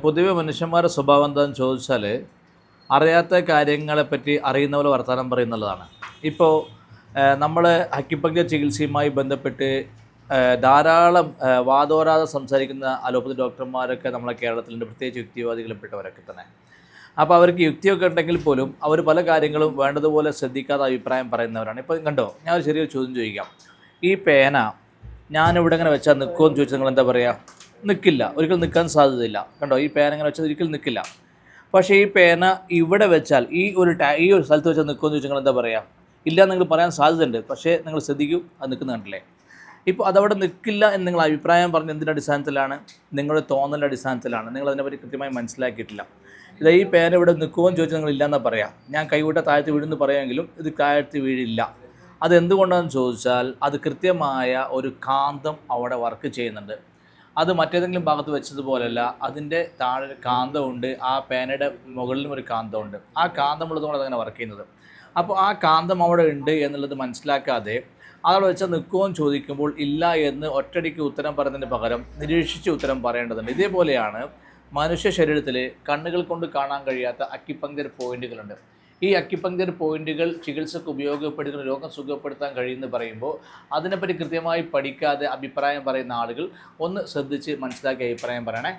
പൊതുവെ മനുഷ്യന്മാരുടെ സ്വഭാവം എന്താണെന്ന് ചോദിച്ചാൽ അറിയാത്ത കാര്യങ്ങളെപ്പറ്റി അറിയുന്ന പോലെ വർത്തമാനം പറയുന്നുള്ളതാണ്. ഇപ്പോൾ നമ്മൾ അക്യുപങ്ക്ചർ ചികിത്സയുമായി ബന്ധപ്പെട്ട് ധാരാളം വാതോരാതെ സംസാരിക്കുന്ന അലോപ്പതി ഡോക്ടർമാരൊക്കെ നമ്മളെ കേരളത്തിലുണ്ട്, പ്രത്യേകിച്ച് യുക്തിവാദികളിൽപ്പെട്ടവരൊക്കെ തന്നെ. അപ്പോൾ അവർക്ക് യുക്തിയൊക്കെ ഉണ്ടെങ്കിൽ പോലും അവർ പല കാര്യങ്ങളും വേണ്ടതുപോലെ ശ്രദ്ധിക്കാതെ അഭിപ്രായം പറയുന്നവരാണ്. ഇപ്പോൾ കണ്ടോ, ഞാൻ ഒരു ചെറിയൊരു ചോദ്യം ചോദിക്കാം. ഈ പേന ഞാനിവിടെ ഇങ്ങനെ വെച്ചാൽ നിൽക്കുമോ എന്ന് ചോദിച്ചാൽ നിങ്ങൾ എന്താ പറയുക? നിൽക്കില്ല, ഒരിക്കലും നിൽക്കാൻ സാധ്യതയില്ല. കണ്ടോ, ഈ പേന ഇങ്ങനെ വെച്ചാൽ ഒരിക്കലും നിൽക്കില്ല. പക്ഷേ ഈ പേന ഇവിടെ വെച്ചാൽ ഈ ഒരു സ്ഥലത്ത് വെച്ചാൽ നിൽക്കുമെന്ന് ചോദിച്ചാൽ നിങ്ങൾ എന്താ പറയുക? ഇല്ല എന്ന് നിങ്ങൾ പറയാൻ സാധ്യതയുണ്ട്. പക്ഷേ നിങ്ങൾ ശ്രദ്ധിക്കൂ, അത് നിൽക്കുന്ന കണ്ടില്ലേ? ഇപ്പോൾ അതവിടെ നിൽക്കില്ല എന്ന് നിങ്ങൾ അഭിപ്രായം പറഞ്ഞ എന്തിൻ്റെ അടിസ്ഥാനത്തിലാണ്? നിങ്ങളുടെ തോന്നലിൻ്റെ അടിസ്ഥാനത്തിലാണ്. നിങ്ങൾ അതിനെപ്പറ്റി കൃത്യമായി മനസ്സിലാക്കിയിട്ടില്ല. ഈ പേന ഇവിടെ നിൽക്കുമോ എന്ന് ചോദിച്ചാൽ നിങ്ങൾ ഇല്ലയെന്നാ പറയാം. ഞാൻ കൈവിട്ട താഴ്ത്തി വീഴുമെന്ന് പറയുമെങ്കിലും ഇത് താഴ്ത്തി വീഴില്ല. അതെന്തുകൊണ്ടാണെന്ന് ചോദിച്ചാൽ അത് കൃത്യമായ ഒരു കാന്തം അവിടെ വർക്ക് ചെയ്യുന്നുണ്ട്. അത് മറ്റേതെങ്കിലും ഭാഗത്ത് വെച്ചതുപോലെയല്ല, അതിൻ്റെ താഴെ ഒരു കാന്തമുണ്ട്, ആ പേനയുടെ മുകളിലും ഒരു കാന്തമുണ്ട്. ആ കാന്തമുള്ളതുകൊണ്ട് അതങ്ങനെ വർക്ക് ചെയ്യുന്നത്. അപ്പോൾ ആ കാന്തം അവിടെ ഉണ്ട് എന്നുള്ളത് മനസ്സിലാക്കാതെ അതവിടെ വെച്ചാൽ നിൽക്കുമോ എന്ന് ചോദിക്കുമ്പോൾ ഇല്ല എന്ന് ഒറ്റയടിക്ക് ഉത്തരം പറയുന്നതിന് പകരം നിരീക്ഷിച്ച് ഉത്തരം പറയേണ്ടതുണ്ട്. ഇതേപോലെയാണ് മനുഷ്യ ശരീരത്തിൽ കണ്ണുകൾ കൊണ്ട് കാണാൻ കഴിയാത്ത അക്യുപങ്ക്ചർ പോയിന്റുകളുണ്ട്. ഈ അക്യുപങ്ക്ചർ പോയിന്റുകൾ ചികിത്സക്ക് ഉപയോഗപ്പെടുത്തുന്ന രോഗം സുഖപ്പെടുത്താൻ കഴിയുമെന്ന് പറയുമ്പോൾ അതിനെപ്പറ്റി കൃത്യമായി പഠിക്കാതെ അഭിപ്രായം പറയുന്ന ആളുകൾ ഒന്ന് ശ്രദ്ധിച്ച് മനസ്സിലാക്കി അഭിപ്രായം പറയണേ.